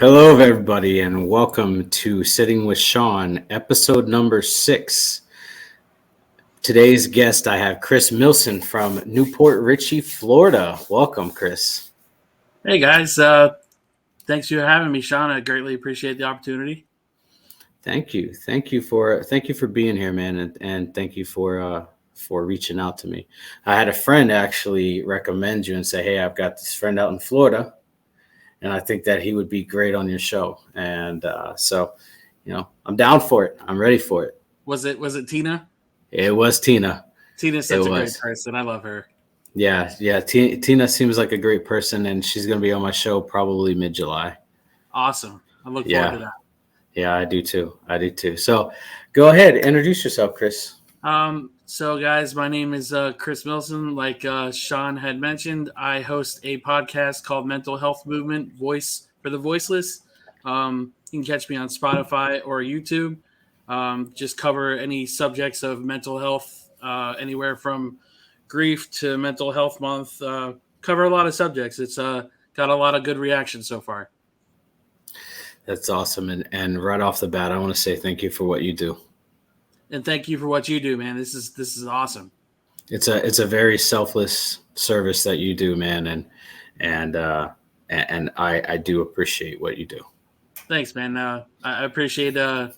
Hello, everybody, and welcome to Sitting with Sean, episode number 6. Today's guest, I have Chris Milson from Newport Richey, Florida. Welcome, Chris. Hey guys, thanks for having me, Sean. I greatly appreciate the opportunity. Thank you for being here, man, and thank you for reaching out to me. I had a friend actually recommend you and say, "Hey, I've got this friend out in Florida, and I think that he would be great on your show." And I'm down for it. I'm ready for it. Was it Tina? It was Tina. Tina's such a great person. I love her. Yeah. Tina seems like a great person, and she's going to be on my show probably mid-July. Awesome. I look forward to that. Yeah, I do too. So go ahead. Introduce yourself, Chris. So guys, my name is Chris Milson. Like Sean had mentioned, I host a podcast called Mental Health Movement, Voice for the Voiceless. You can catch me on Spotify or YouTube. Just cover any subjects of mental health, anywhere from grief to mental health month. Cover a lot of subjects. It's got a lot of good reactions so far. That's awesome. And right off the bat, I want to say thank you for what you do. And thank you for what you do, man. This is awesome. It's a very selfless service that you do, man, and I do appreciate what you do. Thanks, man. I appreciate the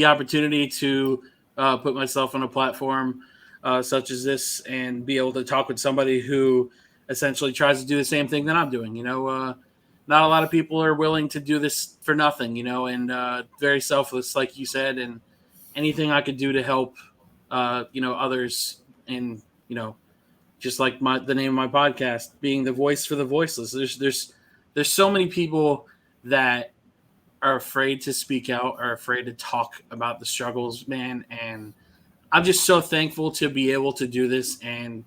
opportunity to put myself on a platform such as this and be able to talk with somebody who essentially tries to do the same thing that I'm doing. Not a lot of people are willing to do this for nothing, and very selfless, like you said, and anything I could do to help, others, and just like the name of my podcast, being the voice for the voiceless. There's so many people that are afraid to speak out, are afraid to talk about the struggles, man. And I'm just so thankful to be able to do this and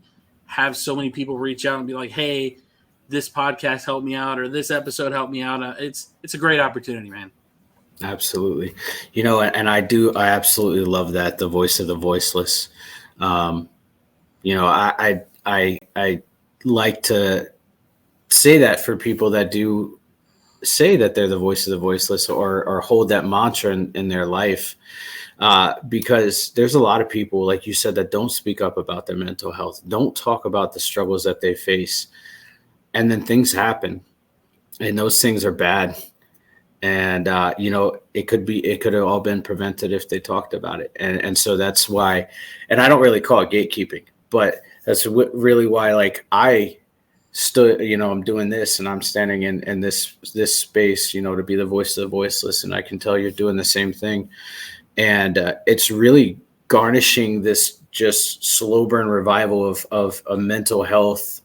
have so many people reach out and be like, "Hey, this podcast helped me out," or "This episode helped me out." It's a great opportunity, man. Absolutely. And I absolutely love that, the voice of the voiceless. I like to say that for people that do say that they're the voice of the voiceless or hold that mantra in their life, because there's a lot of people, like you said, that don't speak up about their mental health, don't talk about the struggles that they face, and then things happen, and those things are bad. And, it could have all been prevented if they talked about it. And so that's why, and I don't really call it gatekeeping, but that's really why, like, I stood, I'm doing this and I'm standing in this space, to be the voice of the voiceless. And I can tell you're doing the same thing. And it's really garnishing this just slow burn revival of a mental health,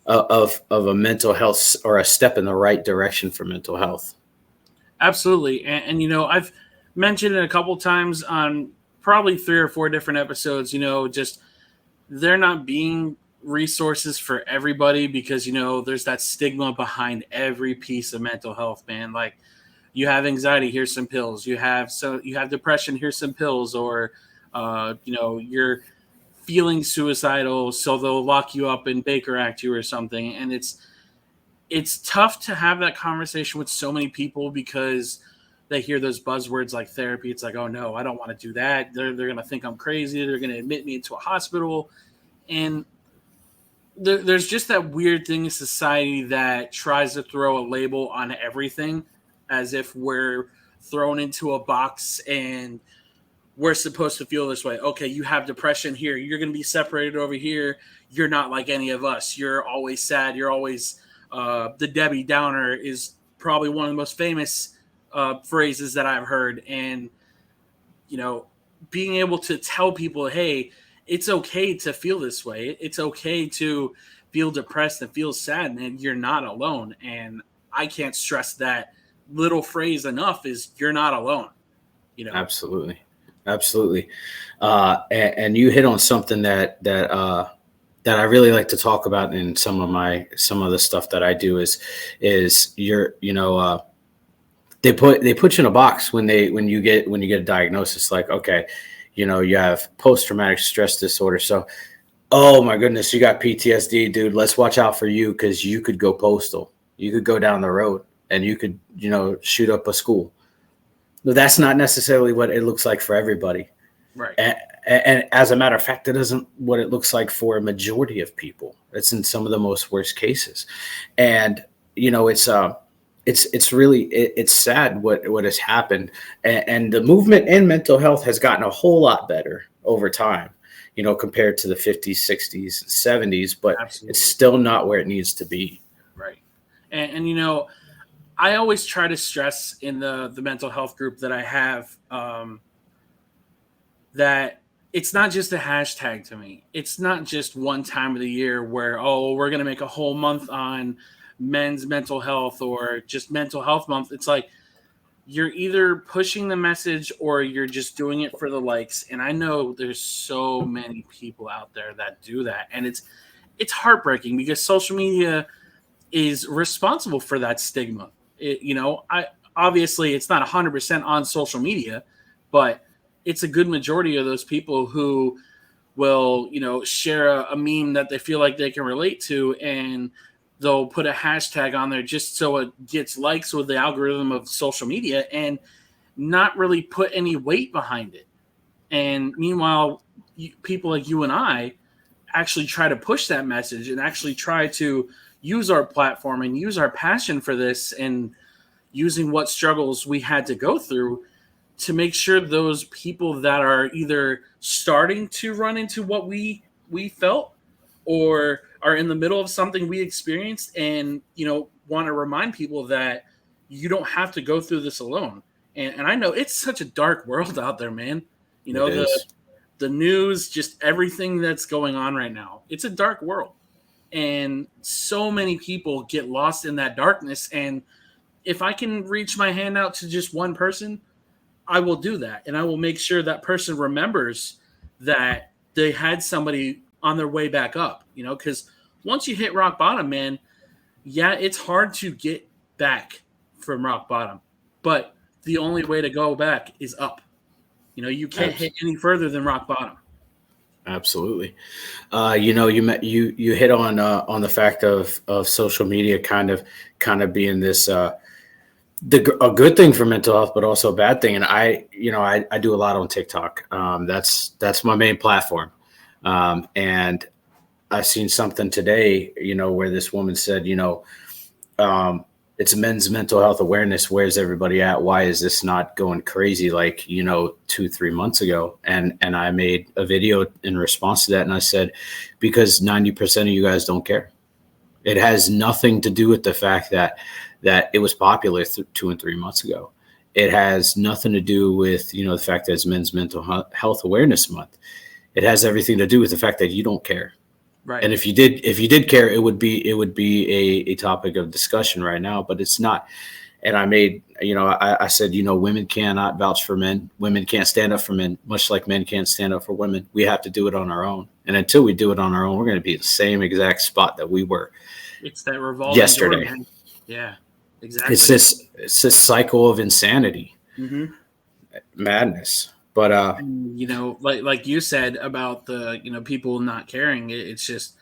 of a mental health, or a step in the right direction for mental health. Absolutely. And I've mentioned it a couple times on probably 3 or 4 different episodes, just there not being resources for everybody because, there's that stigma behind every piece of mental health, man. Like, you have anxiety, here's some pills. You have depression, here's some pills. Or, you're feeling suicidal, so they'll lock you up and Baker Act you or something. And it's tough to have that conversation with so many people because they hear those buzzwords like therapy. It's like, oh no, I don't want to do that. They're going to think I'm crazy. They're going to admit me into a hospital. And there's just that weird thing in society that tries to throw a label on everything as if we're thrown into a box and we're supposed to feel this way. Okay, you have depression here. You're going to be separated over here. You're not like any of us. You're always sad. You're always the Debbie Downer is probably one of the most famous phrases that I've heard. And, being able to tell people, hey, it's okay to feel this way. It's okay to feel depressed and feel sad, and you're not alone. And I can't stress that little phrase enough, is you're not alone. Absolutely. And you hit on something that I really like to talk about in some of the stuff that I do is they put you in a box when you get a diagnosis, like, okay, you have post-traumatic stress disorder. So, oh my goodness, you got PTSD, dude. Let's watch out for you because you could go postal. You could go down the road. and you could, shoot up a school. But that's not necessarily what it looks like for everybody. Right. And as a matter of fact, it isn't what it looks like for a majority of people. It's in some of the most worst cases. And, it's really, it's sad what has happened. And the movement in mental health has gotten a whole lot better over time, compared to the 50s, 60s, 70s, but Absolutely. It's still not where it needs to be. Right. And I always try to stress in the mental health group that I have, that it's not just a hashtag to me. It's not just one time of the year where, we're going to make a whole month on men's mental health or just mental health month. It's like you're either pushing the message or you're just doing it for the likes. And I know there's so many people out there that do that. And it's heartbreaking because social media is responsible for that stigma. Obviously it's not 100% on social media, but it's a good majority of those people who will, share a meme that they feel like they can relate to, and they'll put a hashtag on there just so it gets likes with the algorithm of social media and not really put any weight behind it. And meanwhile, people like you and I actually try to push that message and actually try to use our platform and use our passion for this and using what struggles we had to go through to make sure those people that are either starting to run into what we felt or are in the middle of something we experienced and, want to remind people that you don't have to go through this alone. And I know it's such a dark world out there, man. The news, just everything that's going on right now, it's a dark world. And so many people get lost in that darkness. And if I can reach my hand out to just one person, I will do that. And I will make sure that person remembers that they had somebody on their way back up, because once you hit rock bottom, man, yeah, it's hard to get back from rock bottom. But the only way to go back is up. You can't hit any further than rock bottom. Absolutely. You hit on the fact of social media kind of being this a good thing for mental health, but also a bad thing. And I do a lot on TikTok. That's my main platform. And I've seen something today, where this woman said, it's men's mental health awareness. Where's everybody at? Why is this not going crazy like, 2-3 months ago? And I made a video in response to that. And I said, because 90% of you guys don't care. It has nothing to do with the fact that it was popular 2 and 3 months ago. It has nothing to do with, the fact that it's Men's Mental Health Awareness Month. It has everything to do with the fact that you don't care. Right. And if you did care, it would be a topic of discussion right now, but it's not. And I made, I said, women cannot vouch for men. Women can't stand up for men, much like men can't stand up for women. We have to do it on our own. And until we do it on our own, we're going to be in the same exact spot that we were. It's that revolving yesterday. Door, man. Yeah, exactly. It's this cycle of insanity, madness. But like you said about the people not caring, it's just,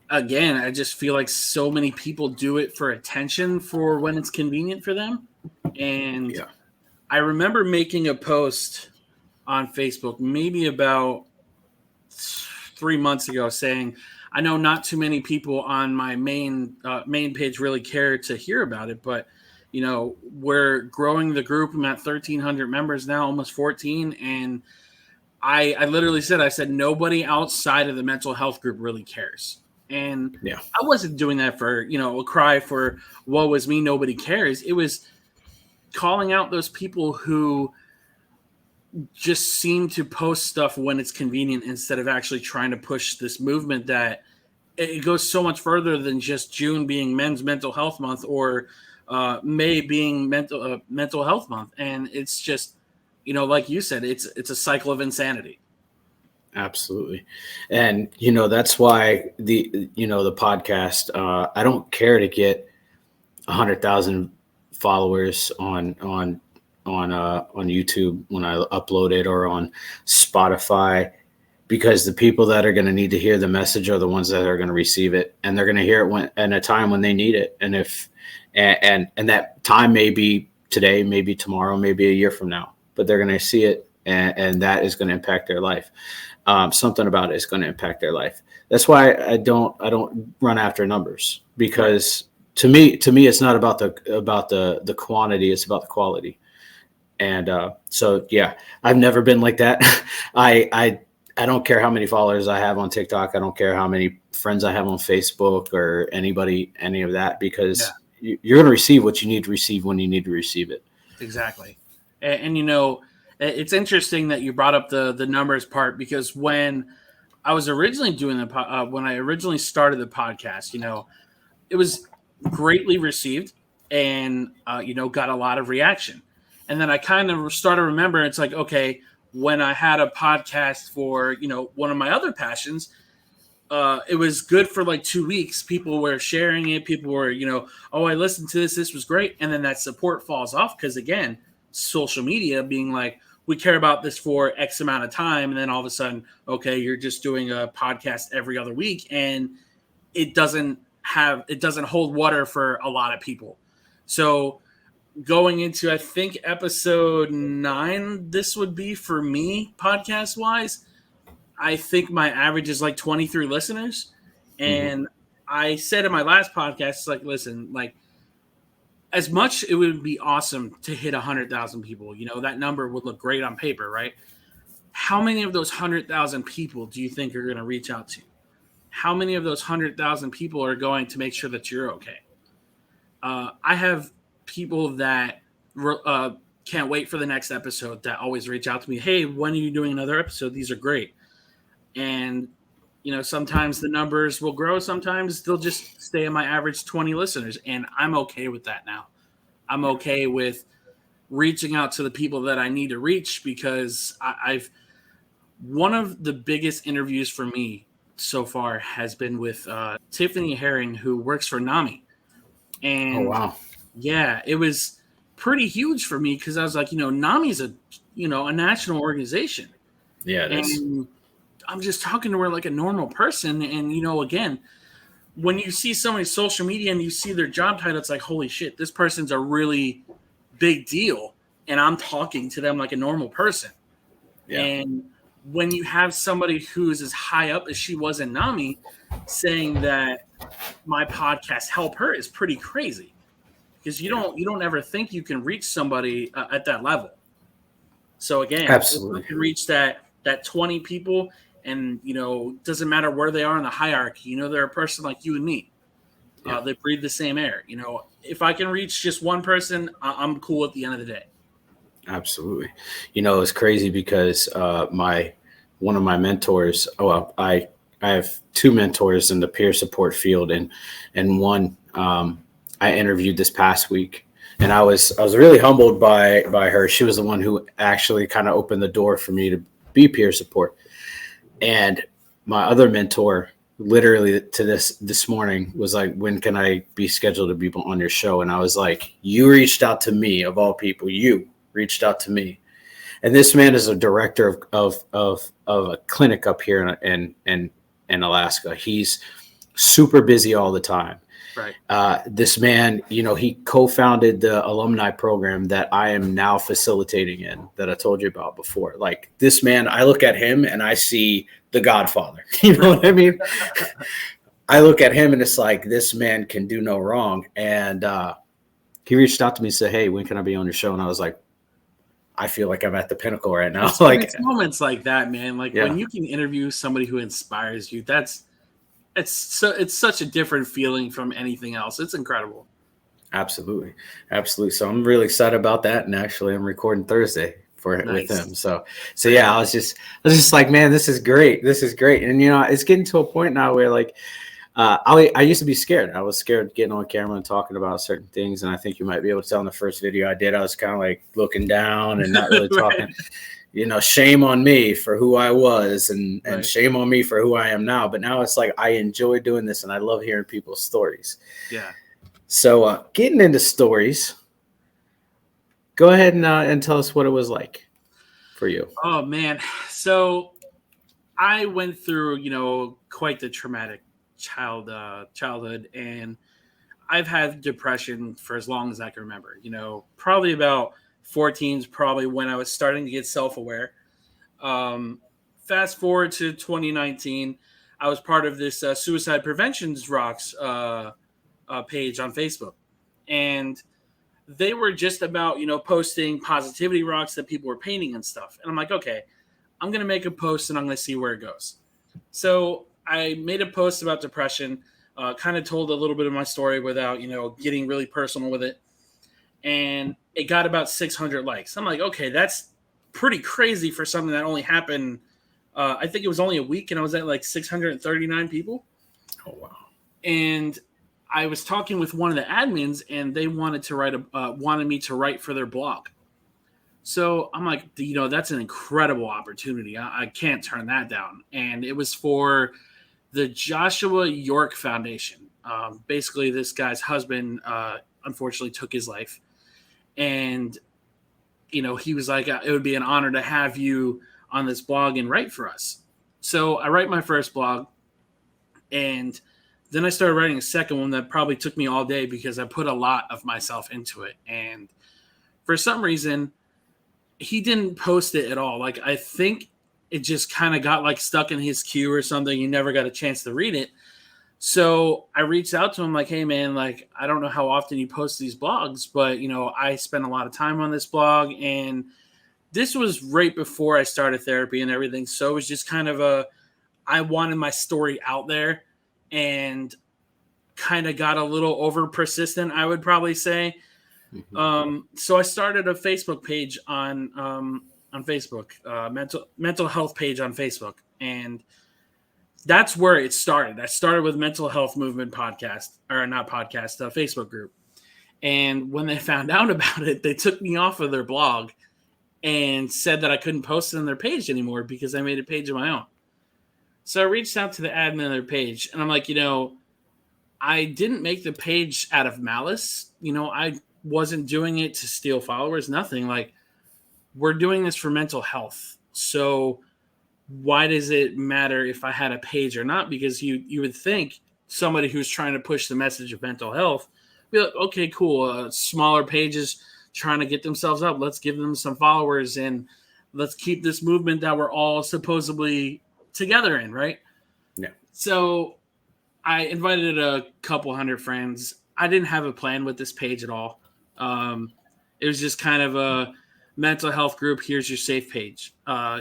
again, I just feel like so many people do it for attention for when it's convenient for them. And I remember making a post on Facebook maybe about 3 months ago saying, I know not too many people on my main page really care to hear about it, but we're growing the group. I'm at 1,300 members now, almost 14. And I literally said, nobody outside of the mental health group really cares. And I wasn't doing that for, a cry for woe is me, nobody cares. It was calling out those people who just seem to post stuff when it's convenient instead of actually trying to push this movement that it goes so much further than just June being Men's Mental Health Month or May being mental health month. And it's just, like you said, it's a cycle of insanity. Absolutely. And, that's why the podcast, I don't care to get 100,000 followers on YouTube when I upload it or on Spotify, because the people that are going to need to hear the message are the ones that are going to receive it, and they're going to hear it in a time when they need it. And if and that time may be today, maybe tomorrow, maybe a year from now, but they're going to see it, and that is going to impact their life. Something about it is going to impact their life. That's why I don't run after numbers, because to me, it's not about the quantity, it's about the quality. And so, yeah, I've never been like that. I don't care how many followers I have on TikTok. I don't care how many friends I have on Facebook or any of that, Yeah, because you're going to receive what you need to receive when you need to receive it. exactly. And it's interesting that you brought up the numbers part, because when I was originally doing when I originally started the podcast, it was greatly received, and got a lot of reaction. And then I kind of started remembering, it's like, okay, when I had a podcast for one of my other passions, it was good for like 2 weeks. People were sharing it. People were, oh, I listened to this. This was great. And then that support falls off because, again, social media being like, we care about this for X amount of time. And then all of a sudden, okay, you're just doing a podcast every other week. And it doesn't hold water for a lot of people. So going into, I think, episode 9, this would be for me podcast wise. I think my average is like 23 listeners. Hmm. And I said in my last podcast, it's like, listen, like, as much it would be awesome to hit 100,000 people, that number would look great on paper, right? How many of those 100,000 people do you think are going to reach out to? How many of those 100,000 people are going to make sure that you're okay? I have people that can't wait for the next episode, that always reach out to me. Hey, when are you doing another episode? These are great. And sometimes the numbers will grow, sometimes they'll just stay at my average 20 listeners, and I'm okay with that now. I'm okay with reaching out to the people that I need to reach, because I've one of the biggest interviews for me so far has been with Tiffany Herring, who works for NAMI. Oh, And wow. yeah, it was pretty huge for me, because I was like, NAMI's a national organization. Yeah, it is. And I'm just talking to her like a normal person. And, again, when you see somebody's social media and you see their job title, it's like, holy shit, this person's a really big deal. And I'm talking to them like a normal person. Yeah. And when you have somebody who's as high up as she was in NAMI saying that my podcast helped her, is pretty crazy, because Yeah. you don't ever think you can reach somebody at that level. So again, if I Absolutely. can reach that 20 people, and doesn't matter where they are in the hierarchy, they're a person like you and me. Yeah. They breathe the same air. If I can reach just one person, I'm cool at the end of the day. Absolutely. It's crazy because my one of my mentors. Oh, well, I have two mentors in the peer support field, and one I interviewed this past week, and I was really humbled by her. She was the one who actually kind of opened the door for me to be peer support. And my other mentor, literally to this morning, was like, "When can I be scheduled to be on your show?" And I was like, "You reached out to me, of all people. You reached out to me." And this man is a director of a clinic up here in Alaska. He's super busy all the time. Right. This man, he co-founded the alumni program that I am now facilitating in, that I told you about before. Like, this man, I look at him and I see the Godfather. You know what I mean? I look at him and it's like, this man can do no wrong. And he reached out to me and said, "Hey, when can I be on your show?" And I was like, I feel like I'm at the pinnacle right now. Like, It's moments like that, man. Like when yeah. you can interview somebody who inspires you, it's such a different feeling from anything else. It's incredible. Absolutely. Absolutely. So I'm really excited about that. And actually I'm recording Thursday with Nice. him. So Very yeah, nice. I was just like, man, this is great. This is great. And it's getting to a point now where, like, I used to be scared. I was scared getting on camera and talking about certain things. And I think you might be able to tell in the first video I did, I was kind of like looking down and not really Right. talking. Shame on me for who I was, and Right. shame on me for who I am now. But now it's like, I enjoy doing this and I love hearing people's stories. Yeah. So getting into stories, go ahead and tell us what it was like for you. Oh man. So I went through, quite the traumatic childhood, and I've had depression for as long as I can remember. Probably about 14 is probably when I was starting to get self-aware. Fast forward to 2019, I was part of this Suicide Prevention's Rocks page on Facebook, and they were just about posting positivity rocks that people were painting and stuff. And I'm like, okay, I'm gonna make a post and I'm gonna see where it goes. So I made a post about depression, kind of told a little bit of my story without getting really personal with it, and it got about 600 likes. I'm like, okay, that's pretty crazy for something that only happened. I think it was only a week, and I was at like 639 people. Oh wow! And I was talking with one of the admins, and they wanted to wanted me to write for their blog. So I'm like, that's an incredible opportunity. I can't turn that down. And it was for the Joshua York Foundation. Basically, this guy's husband unfortunately took his life, and he was like, it would be an honor to have you on this blog and write for us. So I write my first blog, and then I started writing a second one that probably took me all day because I put a lot of myself into it. And for some reason, he didn't post it at all. Like, I think it just kind of got like stuck in his queue or something. He never got a chance to read it. So I reached out to him like, hey man, like, I don't know how often you post these blogs, but I spend a lot of time on this blog, and this was right before I started therapy and everything. So it was just kind of I wanted my story out there, and kind of got a little over persistent, I would probably say. So I started a Facebook page on Facebook, mental health page on Facebook, and that's where it started. I started with Mental Health Movement podcast, or not podcast, Facebook group. And when they found out about it, they took me off of their blog and said that I couldn't post it on their page anymore because I made a page of my own. So I reached out to the admin of their page, and I'm like, I didn't make the page out of malice. I wasn't doing it to steal followers, nothing. Like, we're doing this for mental health. So why does it matter if I had a page or not? Because you would think somebody who's trying to push the message of mental health be like, okay, cool. Smaller pages trying to get themselves up. Let's give them some followers, and let's keep this movement that we're all supposedly together in, right? Yeah. So I invited a couple hundred friends. I didn't have a plan with this page at all. It was just kind of a mental health group. Here's your safe page.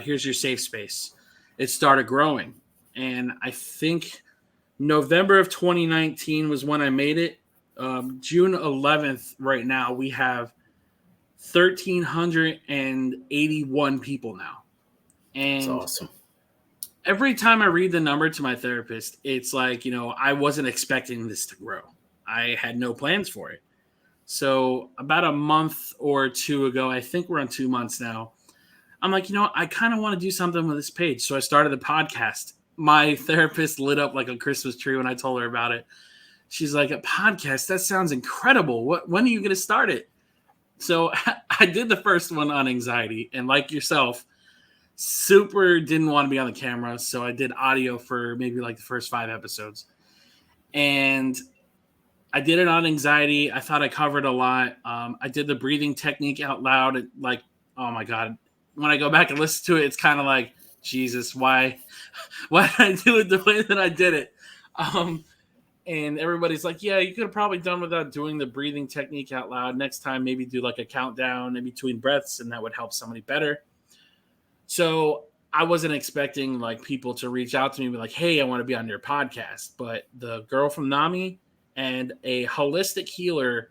Here's your safe space. It started growing. And I think November of 2019 was when I made it. June 11th, right now, we have 1,381 people now. And that's awesome. Every time I read the number to my therapist, it's like, I wasn't expecting this to grow. I had no plans for it. So about a month or two ago, I think we're on 2 months now, I'm like, I kind of want to do something with this page. So I started the podcast. My therapist lit up like a Christmas tree when I told her about it. She's like, a podcast? That sounds incredible. When are you going to start it? So I did the first one on anxiety. And like yourself, super didn't want to be on the camera. So I did audio for maybe like the first 5 episodes. And I did it on anxiety. I thought I covered a lot. I did the breathing technique out loud. Like, oh my God. When I go back and listen to it, it's kind of like, Jesus, why did I do it the way that I did it? And everybody's like, yeah, you could have probably done without doing the breathing technique out loud. Next time, maybe do like a countdown in between breaths, and that would help somebody better. So I wasn't expecting like people to reach out to me and be like, hey, I want to be on your podcast. But the girl from NAMI and a holistic healer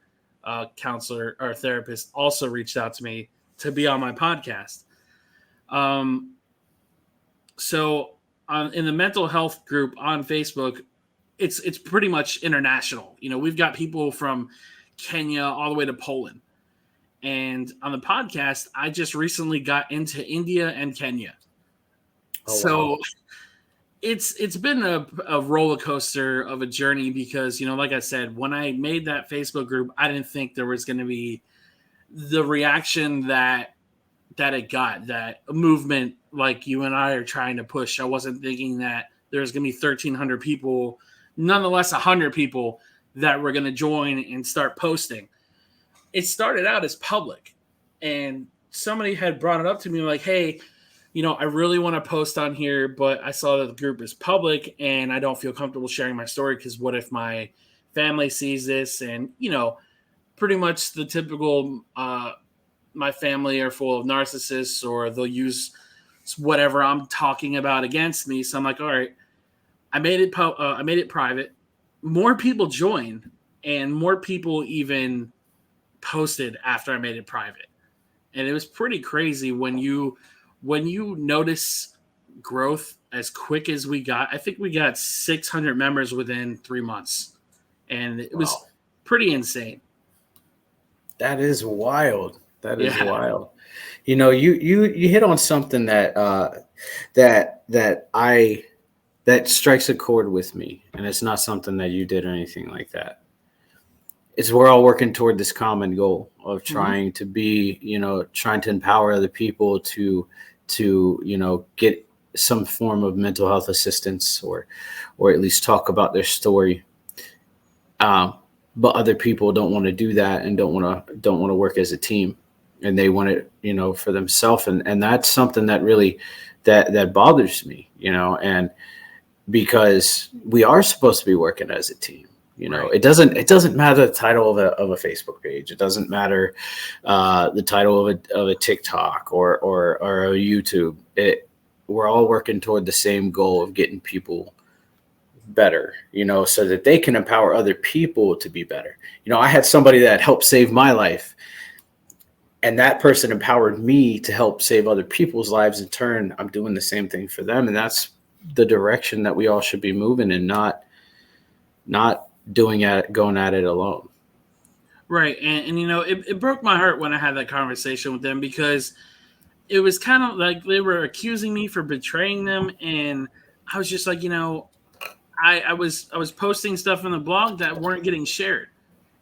counselor or therapist also reached out to me to be on my podcast. So in the mental health group on Facebook, it's pretty much international. We've got people from Kenya all the way to Poland. And on the podcast, I just recently got into India and Kenya. Oh, so wow. It's been a roller coaster of a journey because, like I said, when I made that Facebook group, I didn't think there was going to be the reaction that it got, that movement like you and I are trying to push. I wasn't thinking that there's going to be 1,300 people, nonetheless 100 people that were going to join and start posting. It started out as public, and somebody had brought it up to me like, hey, I really want to post on here, but I saw that the group is public and I don't feel comfortable sharing my story because what if my family sees this? And, pretty much the typical, my family are full of narcissists, or they'll use whatever I'm talking about against me. So I'm like, all right, I made it private. More people joined, and more people even posted after I made it private. And it was pretty crazy when you notice growth as quick as we got. I think we got 600 members within 3 months, and it was Wow. pretty insane. That is wild. That is Yeah. wild. You hit on something that that strikes a chord with me, and it's not something that you did or anything like that. It's we're all working toward this common goal of Hmm. trying to be, trying to empower other people to get some form of mental health assistance, or at least talk about their story. Um, but other people don't want to do that, and don't want to work as a team, and they want it, for themselves, and that's something that really that bothers me, and because we are supposed to be working as a team. Right. It doesn't matter the title of a Facebook page. It doesn't matter the title of a TikTok or a YouTube. We're all working toward the same goal of getting people better, so that they can empower other people to be better. I had somebody that helped save my life, and that person empowered me to help save other people's lives. In turn, I'm doing the same thing for them, and that's the direction that we all should be moving in, not going at it alone. Right. And it broke my heart when I had that conversation with them, because it was kind of like they were accusing me for betraying them. And I was just like, I was posting stuff in the blog that weren't getting shared.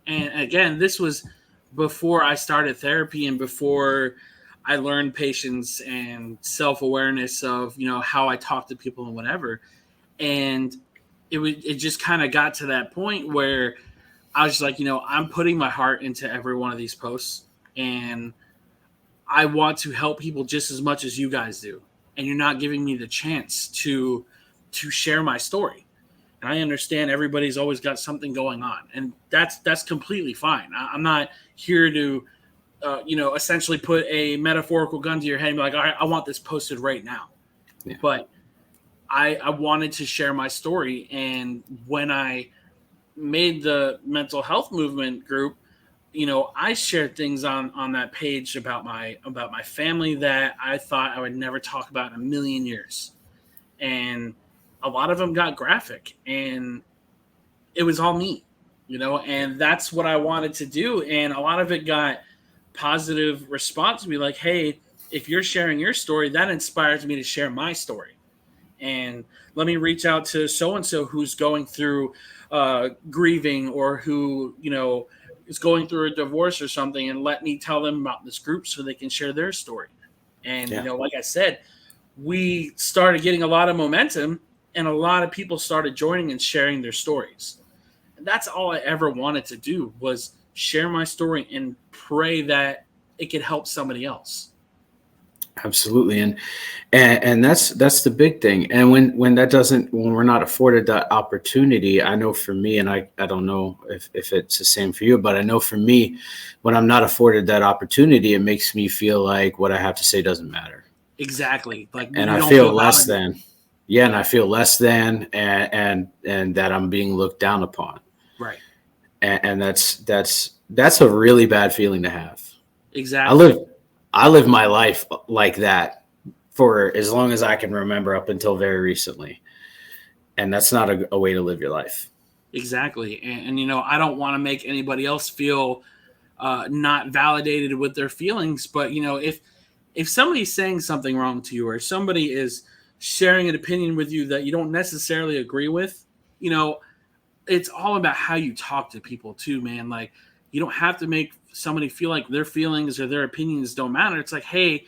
And again, this was before I started therapy and before I learned patience and self awareness of how I talk to people and whatever. And it just kind of got to that point where I was just like, I'm putting my heart into every one of these posts, and I want to help people just as much as you guys do. And you're not giving me the chance to share my story. And I understand everybody's always got something going on, and that's completely fine. I'm not here to, essentially put a metaphorical gun to your head and be like, all right, I want this posted right now. Yeah. But I wanted to share my story, and when I made the mental health movement group, I shared things on that page about my family that I thought I would never talk about in a million years, and a lot of them got graphic, and it was all me, and that's what I wanted to do. And a lot of it got positive response to me, like, hey, if you're sharing your story, that inspires me to share my story. And let me reach out to so and so who's going through grieving, or who is going through a divorce or something, and let me tell them about this group so they can share their story. And Yeah. like I said, we started getting a lot of momentum, and a lot of people started joining and sharing their stories. And that's all I ever wanted to do, was share my story and pray that it could help somebody else. Absolutely. And that's the big thing. And when we're not afforded that opportunity, I know for me, and I don't know if it's the same for you, but I know for me, when I'm not afforded that opportunity, it makes me feel like what I have to say doesn't matter. Exactly. Like, And you I don't feel feel less validated. than. Yeah, and I Yeah. feel less than, and that I'm being looked down upon. Right. And that's a really bad feeling to have. I Exactly. live I live my life like that for as long as I can remember, up until very recently. And that's not a way to live your life. Exactly. And I don't want to make anybody else feel not validated with their feelings. But if somebody's saying something wrong to you, or somebody is sharing an opinion with you that you don't necessarily agree with, you know, it's all about how you talk to people too, man. Like, you don't have to make somebody feel like their feelings or their opinions don't matter. It's like, hey,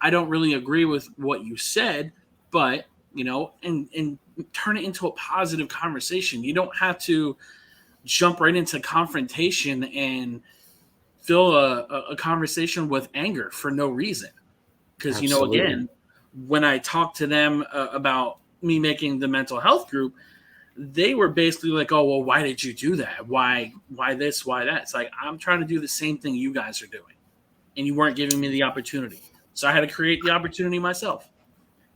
I don't really agree with what you said, but and turn it into a positive conversation. You don't have to jump right into confrontation and fill a conversation with anger for no reason. Because, Absolutely. again, when I talked to them about me making the mental health group, they were basically like, "Oh, well, why did you do that? Why this? Why that?" It's like, I'm trying to do the same thing you guys are doing, and you weren't giving me the opportunity. So I had to create the opportunity myself.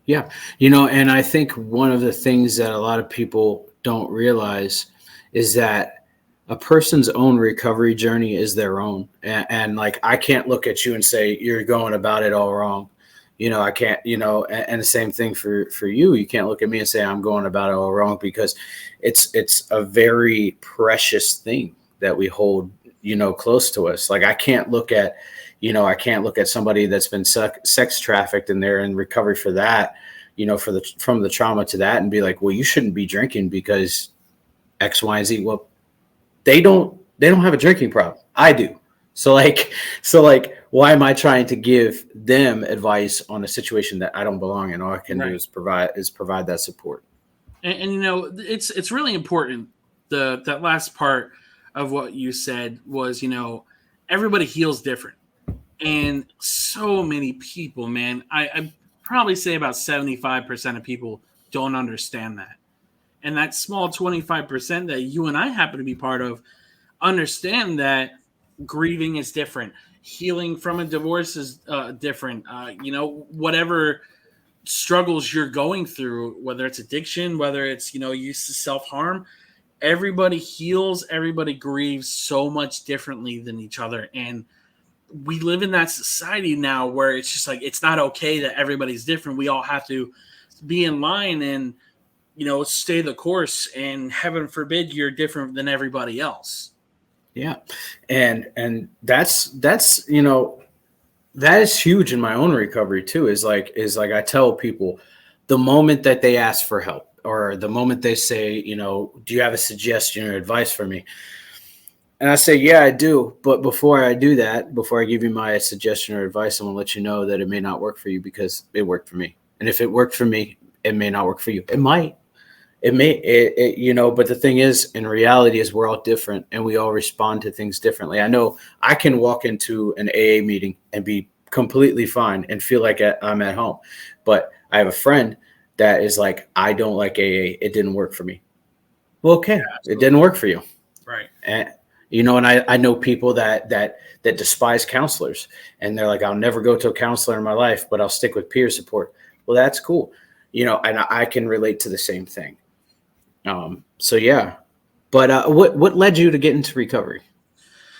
Yeah. And I think one of the things that a lot of people don't realize is that a person's own recovery journey is their own. And like, I can't look at you and say, you're going about it all wrong. I can't, and the same thing for you. You can't look at me and say, I'm going about it all wrong, because it's a very precious thing that we hold, close to us. Like, I can't look at somebody that's been sex trafficked and they're in recovery for that, from the trauma to that, and be like, well, you shouldn't be drinking because X, Y, and Z. Well, they don't have a drinking problem. I do. So like, why am I trying to give them advice on a situation that I don't belong in? All I can do Right. is provide that support. And it's really important. That last part of what you said was, everybody heals different. And so many people, man, I probably say about 75% of people don't understand that. And that small 25% that you and I happen to be part of understand that grieving is different. Healing from a divorce is different. Whatever struggles you're going through, whether it's addiction, whether it's, use to self harm, everybody heals, everybody grieves so much differently than each other. And we live in that society now where it's just like, it's not okay that everybody's different. We all have to be in line and, stay the course, and heaven forbid you're different than everybody else. Yeah, and that is huge in my own recovery too. Is like I tell people, the moment that they ask for help, or the moment they say, do you have a suggestion or advice for me? And I say, yeah, I do. But before I do that, before I give you my suggestion or advice, I'm gonna let you know that it may not work for you, because it worked for me. And if it worked for me, it may not work for you. It might. But the thing is, in reality, is we're all different and we all respond to things differently. I know I can walk into an AA meeting and be completely fine and feel like I'm at home. But I have a friend that is like, I don't like AA. It didn't work for me. Well, Yeah, okay. It absolutely. didn't work for you. Right. And I know people that despise counselors, and they're like, I'll never go to a counselor in my life, but I'll stick with peer support. Well, that's cool. And I can relate to the same thing. So yeah, but what led you to get into recovery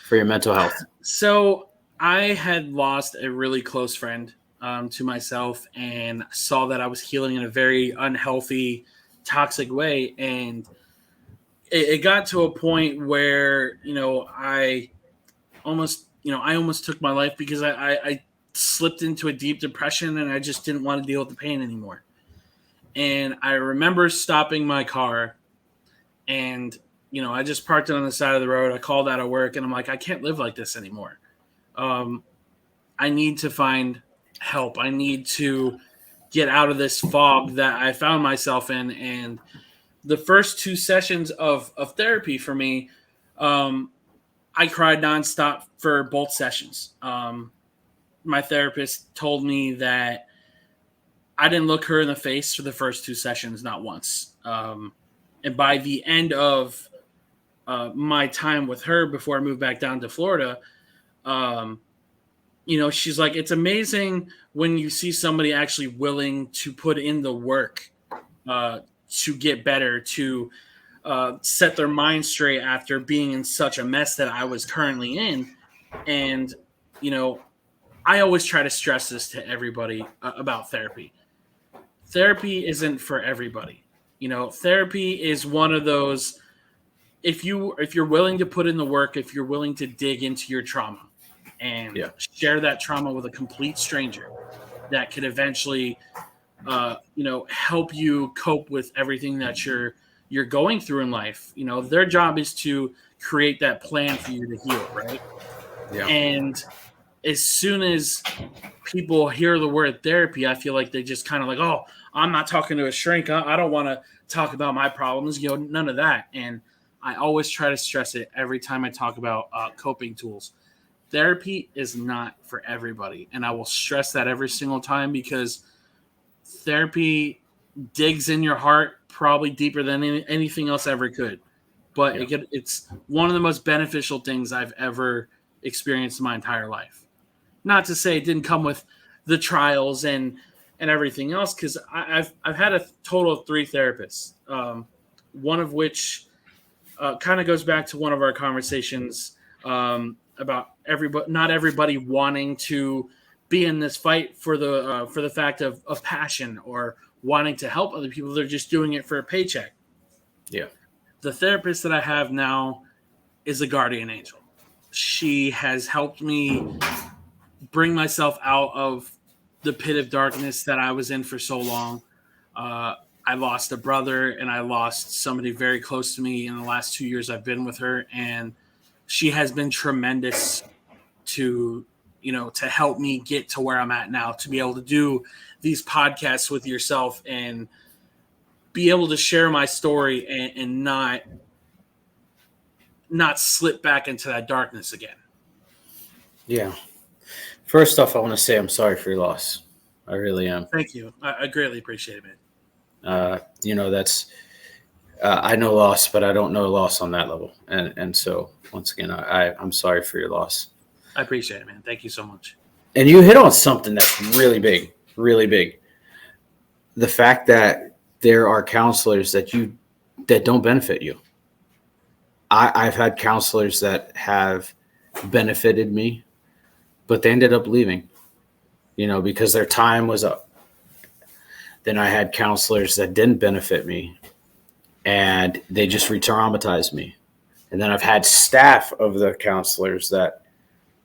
for your mental health? So I had lost a really close friend to myself, and saw that I was healing in a very unhealthy, toxic way. And it got to a point where, I almost took my life, because I slipped into a deep depression, and I just didn't want to deal with the pain anymore. And I remember stopping my car, and, I just parked it on the side of the road. I called out of work, and I'm like, I can't live like this anymore. Um, I need to find help. I need to get out of this fog that I found myself in. And the first two sessions of therapy for me, um, I cried nonstop for both sessions. My therapist told me that I didn't look her in the face for the first two sessions, not once. And by the end of my time with her, before I moved back down to Florida, um, she's like, it's amazing when you see somebody actually willing to put in the work uh, to get better, to set their mind straight after being in such a mess that I was currently in. And, you know, I always try to stress this to everybody about therapy. Therapy isn't for everybody. Therapy is one of those, if you're willing to put in the work, if you're willing to dig into your trauma and Yeah, share that trauma with a complete stranger, that could eventually help you cope with everything that you're going through in life. Their job is to create that plan for you to heal, right? yeah, And as soon as people hear the word therapy, I feel like they just kind of like, oh, I'm not talking to a shrink. I don't want to talk about my problems. None of that. And I always try to stress it every time I talk about coping tools. Therapy is not for everybody. And I will stress that every single time because therapy digs in your heart probably deeper than anything else ever could. But Yeah. it's one of the most beneficial things I've ever experienced in my entire life. Not to say it didn't come with the trials and everything else, because I've had a total of 3 therapists, one of which kind of goes back to one of our conversations about everybody, not everybody wanting to be in this fight for the fact of passion or wanting to help other people. They're just doing it for a paycheck. Yeah. The therapist that I have now is a guardian angel. She has helped me bring myself out of the pit of darkness that I was in for so long. I lost a brother and I lost somebody very close to me in the last 2 years I've been with her. And she has been tremendous to, to help me get to where I'm at now, to be able to do these podcasts with yourself and be able to share my story and not slip back into that darkness again. Yeah. First off, I want to say I'm sorry for your loss. I really am. Thank you. I greatly appreciate it, man. That's I know loss, but I don't know loss on that level. And so once again, I'm sorry for your loss. I appreciate it, man. Thank you so much. And you hit on something that's really big, really big. The fact that there are counselors that don't benefit you. I've had counselors that have benefited me, but they ended up leaving, because their time was up. Then I had counselors that didn't benefit me and they just re-traumatized me. And then I've had staff of the counselors that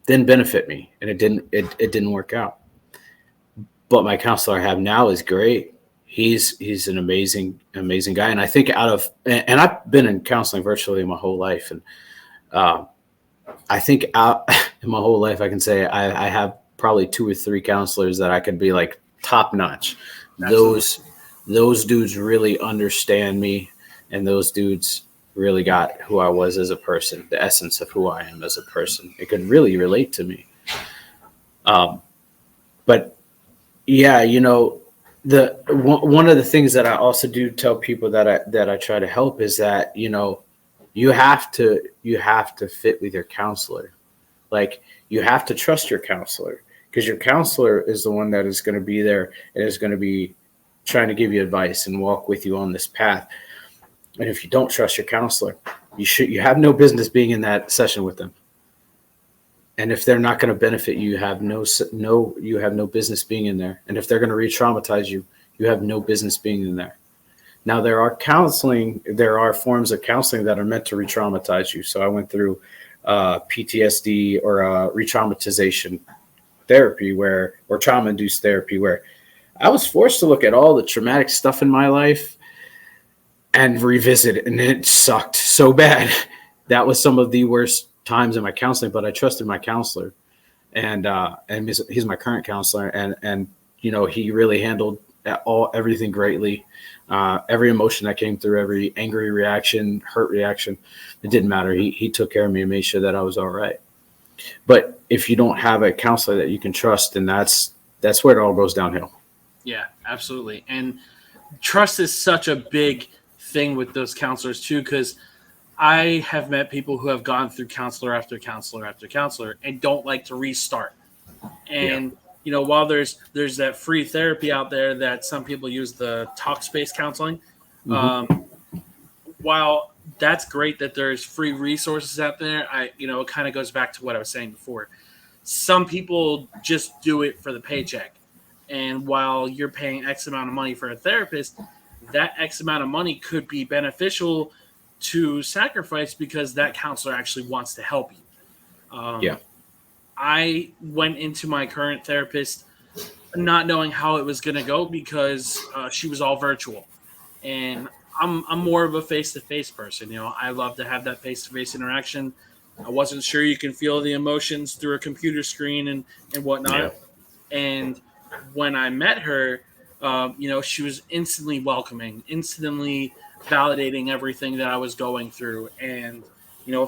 didn't benefit me and it didn't work out. But my counselor I have now is great. He's an amazing guy. And I think and I've been in counseling virtually my whole life. And I think in my whole life, I can say I have probably 2 or 3 counselors that I could be like top notch. Absolutely. Those dudes really understand me, and those dudes really got who I was as a person, the essence of who I am as a person. It could really relate to me. But yeah, one of the things that I also do tell people that I try to help is that, you have to fit with your counselor. Like, you have to trust your counselor, because your counselor is the one that is going to be there and is going to be trying to give you advice and walk with you on this path. And if you don't trust your counselor, you have no business being in that session with them. And if they're not going to benefit you, you have no business being in there. And if they're going to re-traumatize you, you have no business being in there. Now, there are forms of counseling that are meant to re-traumatize you. So I went through PTSD or re-traumatization therapy or trauma-induced therapy, where I was forced to look at all the traumatic stuff in my life and revisit it, and it sucked so bad. That was some of the worst times in my counseling, but I trusted my counselor, and he's my current counselor, and he really handled everything greatly. Every emotion that came through, every angry reaction, hurt reaction, it didn't matter. He took care of me and made sure that I was all right. But if you don't have a counselor that you can trust, then that's where it all goes downhill. Yeah, absolutely. And trust is such a big thing with those counselors too, because I have met people who have gone through counselor after counselor after counselor and don't like to restart. And while there's that free therapy out there that some people use, the Talkspace counseling, while that's great that there's free resources out there, it kind of goes back to what I was saying before. Some people just do it for the paycheck. And while you're paying X amount of money for a therapist, that X amount of money could be beneficial to sacrifice because that counselor actually wants to help you. I went into my current therapist not knowing how it was going to go because she was all virtual. And I'm more of a face-to-face person. I love to have that face-to-face interaction. I wasn't sure you can feel the emotions through a computer screen and whatnot. Yeah. And when I met her, she was instantly welcoming, instantly validating everything that I was going through. And,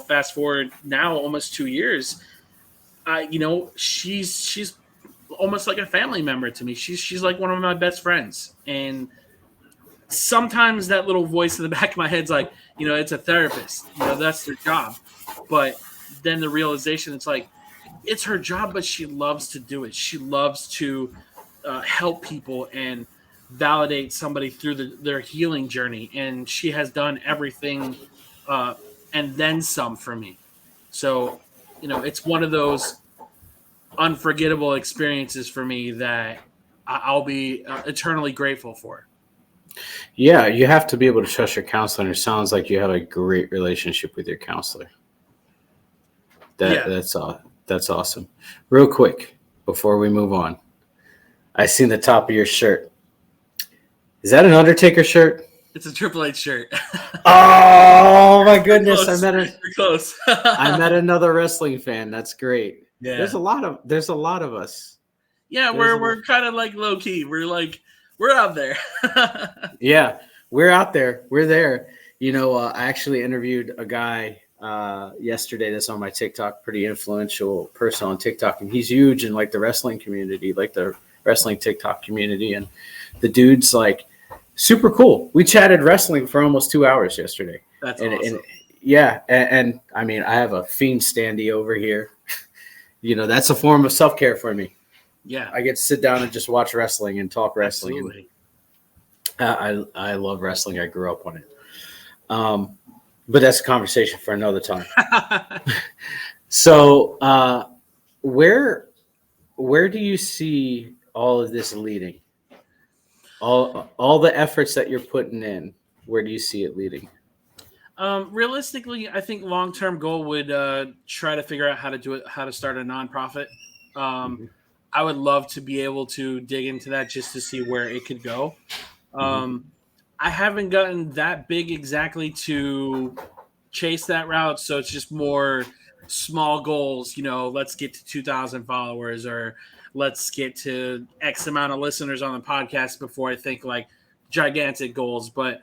fast forward now almost 2 years, she's almost like a family member to me. She's like one of my best friends. And sometimes that little voice in the back of my head's like, it's a therapist, that's their job. But then the realization, it's like, it's her job, but she loves to do it. She loves to help people and validate somebody through their healing journey. And she has done everything and then some for me. So, it's one of those unforgettable experiences for me that I'll be eternally grateful for. Yeah, you have to be able to trust your counselor, and it sounds like you have a great relationship with your counselor. That's awesome. Real quick, before we move on, I seen the top of your shirt. Is that an Undertaker shirt? It's a Triple H shirt. Oh my goodness! You're close. I met another wrestling fan. That's great. Yeah. There's a lot of us. Yeah, we're kind of like low key. We're out there. Yeah, we're out there. We're there. I actually interviewed a guy yesterday that's on my TikTok, pretty influential person on TikTok, and he's huge in like the wrestling community, like the wrestling TikTok community, and the dude's like super cool. We chatted wrestling for almost 2 hours yesterday. That's awesome. And yeah, and I mean, I have a Fiend standee over here. That's a form of self-care for me. Yeah, I get to sit down and just watch wrestling and talk wrestling. Absolutely. I love wrestling. I grew up on it. But that's a conversation for another time. So where do you see all of this leading? All the efforts that you're putting in, where do you see it leading? Realistically, I think long-term goal would try to figure out how to start a nonprofit. I would love to be able to dig into that just to see where it could go. I haven't gotten that big exactly to chase that route, so it's just more small goals. Let's get to 2,000 followers, or let's get to X amount of listeners on the podcast before I think like gigantic goals. But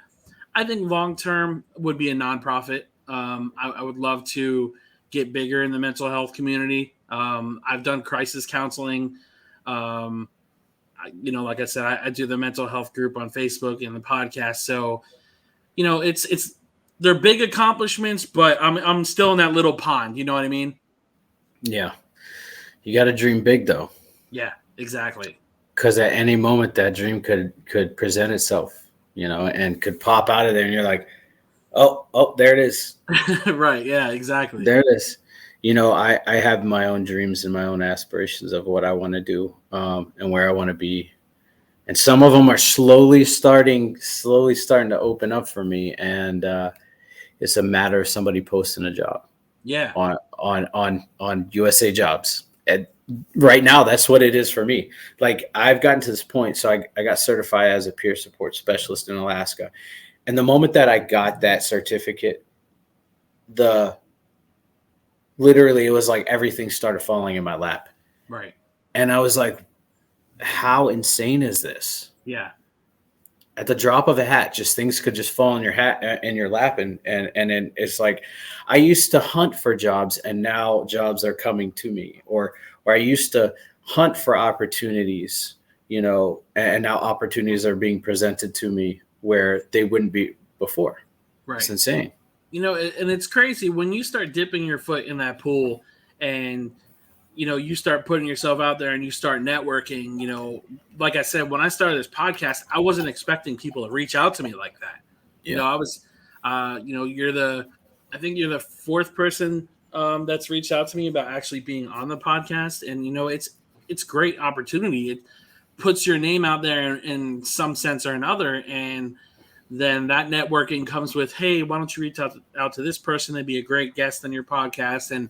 I think long term would be a nonprofit. I would love to get bigger in the mental health community. I've done crisis counseling. Like I said, I do the mental health group on Facebook and the podcast. So, it's they're big accomplishments, but I'm still in that little pond. You know what I mean? Yeah. You got to dream big though. Yeah, exactly. Because at any moment that dream could present itself, and could pop out of there, and you're like, oh, there it is. Right. Yeah, exactly. There it is. I have my own dreams and my own aspirations of what I want to do and where I want to be. And some of them are slowly starting to open up for me. And it's a matter of somebody posting a job. Yeah. On USA Jobs. And right now, that's what it is for me. Like, I've gotten to this point. So I got certified as a peer support specialist in Alaska. And the moment that I got that certificate, literally, it was like everything started falling in my lap. Right. And I was like, how insane is this? Yeah. At the drop of a hat, just things could just fall in your lap. And then it's like, I used to hunt for jobs and now jobs are coming to me, or I used to hunt for opportunities, and now opportunities are being presented to me where they wouldn't be before. Right. It's insane. And it's crazy when you start dipping your foot in that pool and, you start putting yourself out there and you start networking. Like I said, when I started this podcast, I wasn't expecting people to reach out to me like that. Yeah. I was, I think you're the fourth person that's reached out to me about actually being on the podcast. And, it's great opportunity. It puts your name out there in some sense or another. And then that networking comes with, hey, why don't you reach out to this person? They'd be a great guest on your podcast. And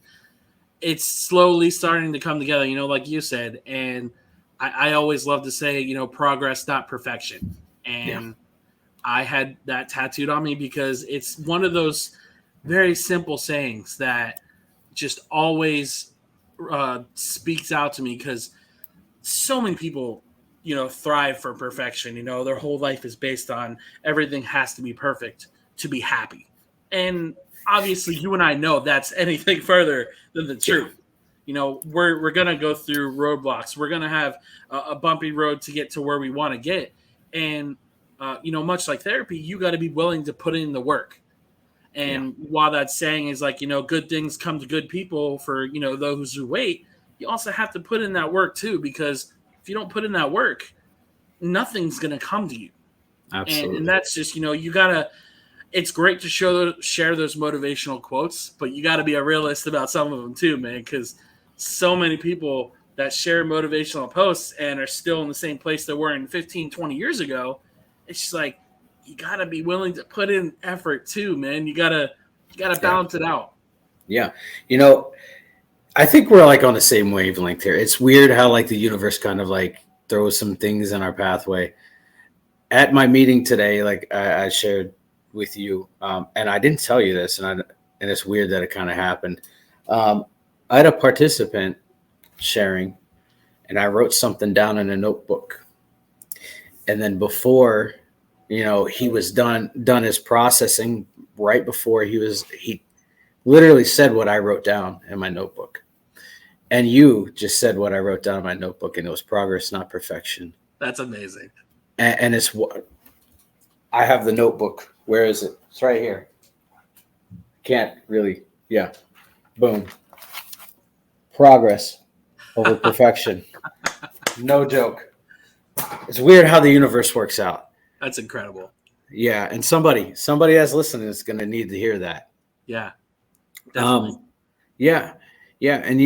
it's slowly starting to come together, like you said. And I always love to say, progress, not perfection. And I had that tattooed on me because it's one of those very simple sayings that just always speaks out to me, because so many people thrive for perfection. Their whole life is based on everything has to be perfect to be happy. And obviously you and I know that's anything further than the Yeah, truth. We're going to go through roadblocks. We're going to have a bumpy road to get to where we want to get. And, much like therapy, you got to be willing to put in the work. yeah, And while that saying is like, good things come to good people for, those who wait, you also have to put in that work too, because if you don't put in that work, nothing's going to come to you. And absolutely. that's just, you got to, it's great to share those motivational quotes, but you got to be a realist about some of them too, man, because so many people that share motivational posts and are still in the same place they were in 15, 20 years ago. It's just like, you got to be willing to put in effort too, man. You got to Yeah, balance it out. yeah. I think we're like on the same wavelength here. It's weird how like the universe kind of like throws some things in our pathway. At my meeting today, like I shared with you, and I didn't tell you this, and it's weird that it kind of happened. I had a participant sharing, and I wrote something down in a notebook, and then before, he was done his processing. Right before he literally said what I wrote down in my notebook. And you just said what I wrote down in my notebook, and it was progress, not perfection. That's amazing. And it's what I have the notebook. Where is it? It's right here. Can't really. Yeah. Boom. Progress over perfection. No joke. It's weird how the universe works out. That's incredible. Yeah, and somebody that's listening is going to need to hear that. Yeah, definitely. Yeah, yeah, and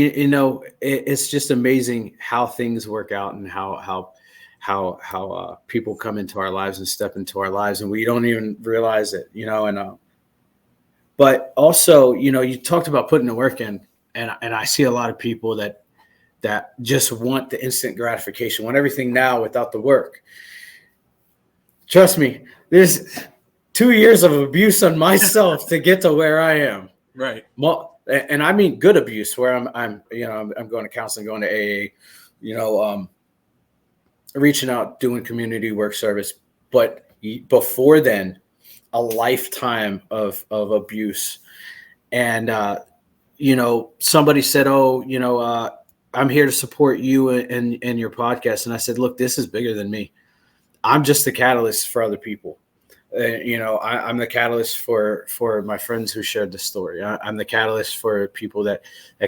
it's just amazing how things work out and how people come into our lives and step into our lives, and we don't even realize it. But also, you talked about putting the work in, and I see a lot of people that just want the instant gratification, want everything now without the work. Trust me, there's 2 years of abuse on myself to get to where I am. Right. And I mean good abuse, where I'm going to counseling, going to AA, reaching out, doing community work service. But before then, a lifetime of abuse. And somebody said, "Oh, I'm here to support you and your podcast." And I said, "Look, this is bigger than me. I'm just the catalyst for other people. I'm the catalyst for my friends who shared the story. I'm the catalyst for people that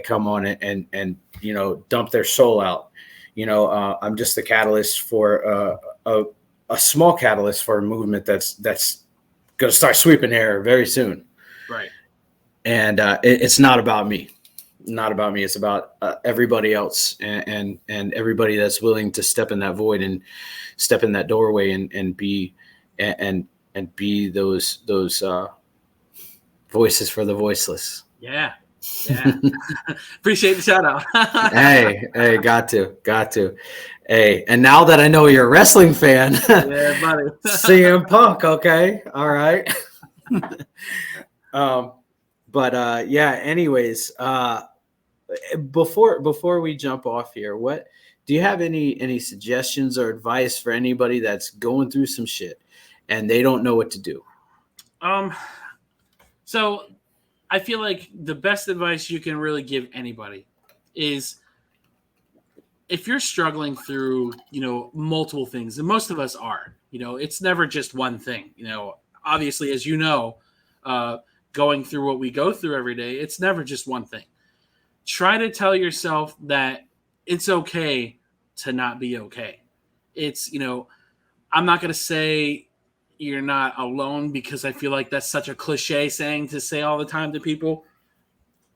come on and dump their soul out. I'm just the catalyst for a small catalyst for a movement that's going to start sweeping air very soon. Right. And it's not about me. Not about me. It's about everybody else and everybody that's willing to step in that void and step in that doorway and be those voices for the voiceless." Yeah. Yeah. Appreciate the shout out. hey, got to. Hey, and now that I know you're a wrestling fan, Yeah, buddy. CM Punk, okay, all right. But yeah. Anyways, before we jump off here, what do you have any suggestions or advice for anybody that's going through some shit and they don't know what to do? So I feel like the best advice you can really give anybody is, if you're struggling through, multiple things, and most of us are, it's never just one thing. Obviously, as going through what we go through every day, it's never just one thing. Try to tell yourself that it's okay to not be okay. It's, I'm not going to say you're not alone, because I feel like that's such a cliche saying to say all the time to people.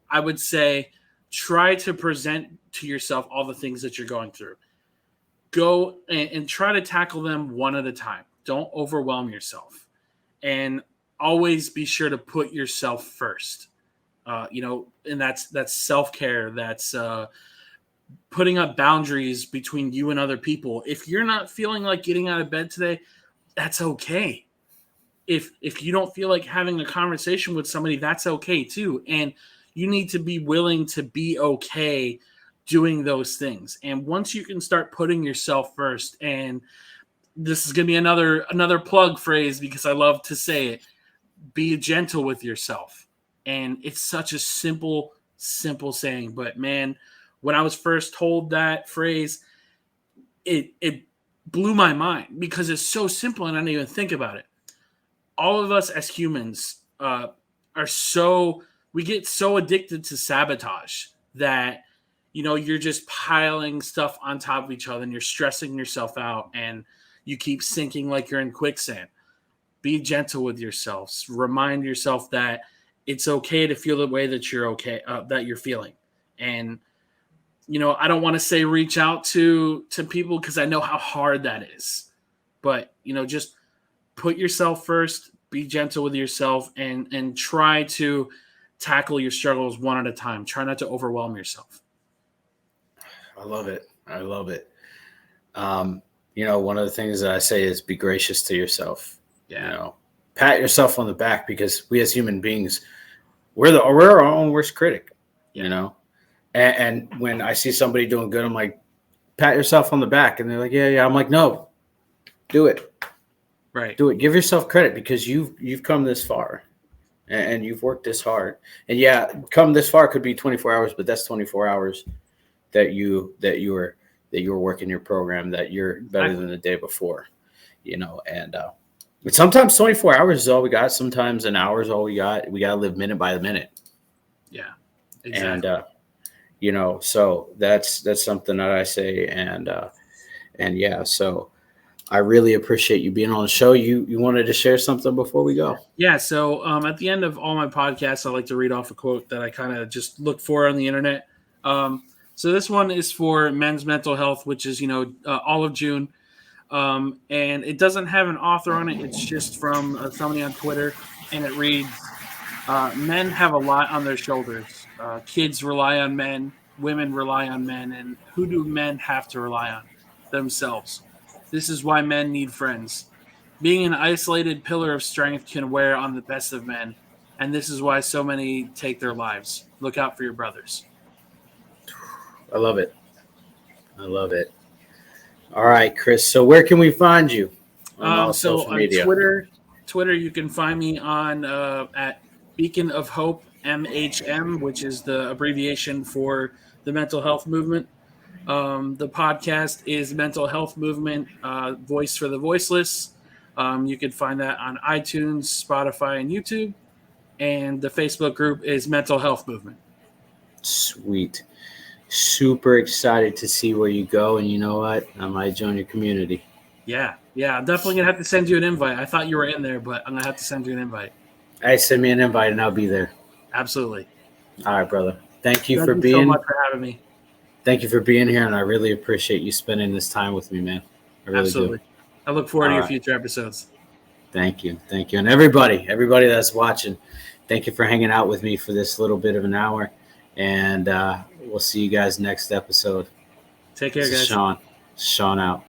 I would say try to present to yourself all the things that you're going through. Go and try to tackle them one at a time. Don't overwhelm yourself. And always be sure to put yourself first. And that's self-care. That's putting up boundaries between you and other people. If you're not feeling like getting out of bed today, that's okay. If you don't feel like having a conversation with somebody, that's okay too. And you need to be willing to be okay doing those things. And once you can start putting yourself first, and this is going to be another plug phrase because I love to say it, be gentle with yourself. And it's such a simple saying, but man, when I was first told that phrase, it blew my mind because it's so simple and I didn't even think about it. All of us as humans we get so addicted to sabotage that you're just piling stuff on top of each other and you're stressing yourself out and you keep sinking like you're in quicksand. Be gentle with yourselves. Remind yourself that it's okay to feel the way that you're feeling. And I don't want to say reach out to people because I know how hard that is. But just put yourself first. Be gentle with yourself and try to tackle your struggles one at a time. Try not to overwhelm yourself. I love it. One of the things that I say is be gracious to yourself. Yeah. Pat yourself on the back because we as human beings, we're our own worst critic. And when I see somebody doing good, I'm like, pat yourself on the back, and they're like, yeah. I'm like, no, do it. Right. Do it. Give yourself credit because you've come this far, and you've worked this hard. And yeah, come this far could be 24 hours, but that's 24 hours that you were working your program, that you're better than the day before, but sometimes 24 hours is all we got. Sometimes an hour is all we got. We got to live minute by the minute. Yeah, exactly. And, so that's something that I say. And yeah, so I really appreciate you being on the show. You wanted to share something before we go? Yeah. So at the end of all my podcasts, I like to read off a quote that I kind of just look for on the internet. So this one is for Men's Mental Health, which is, all of June. And it doesn't have an author on it. It's just from somebody on Twitter. And it reads, men have a lot on their shoulders. Kids rely on men. Women rely on men. And who do men have to rely on? Themselves. This is why men need friends. Being an isolated pillar of strength can wear on the best of men. And this is why so many take their lives. Look out for your brothers. I love it. All right, Chris. So where can we find you on social media? On Twitter, you can find me on at Beacon of Hope MHM, which is the abbreviation for the mental health movement. The podcast is Mental Health Movement, Voice for the Voiceless. You can find that on iTunes, Spotify, and YouTube. And the Facebook group is Mental Health Movement. Sweet. Super excited to see where you go. And you know what? I might join your community. Yeah. I'm definitely going to have to send you an invite. I thought you were in there, but I'm going to have to send you an invite. Hey, send me an invite and I'll be there. Absolutely. All right, brother. Thank you so much for having me. Thank you for being here, and I really appreciate you spending this time with me, man. I really Absolutely. do. I look forward to your future episodes. Thank you. And everybody that's watching, thank you for hanging out with me for this little bit of an hour, and we'll see you guys next episode. Take care, guys. Sean out.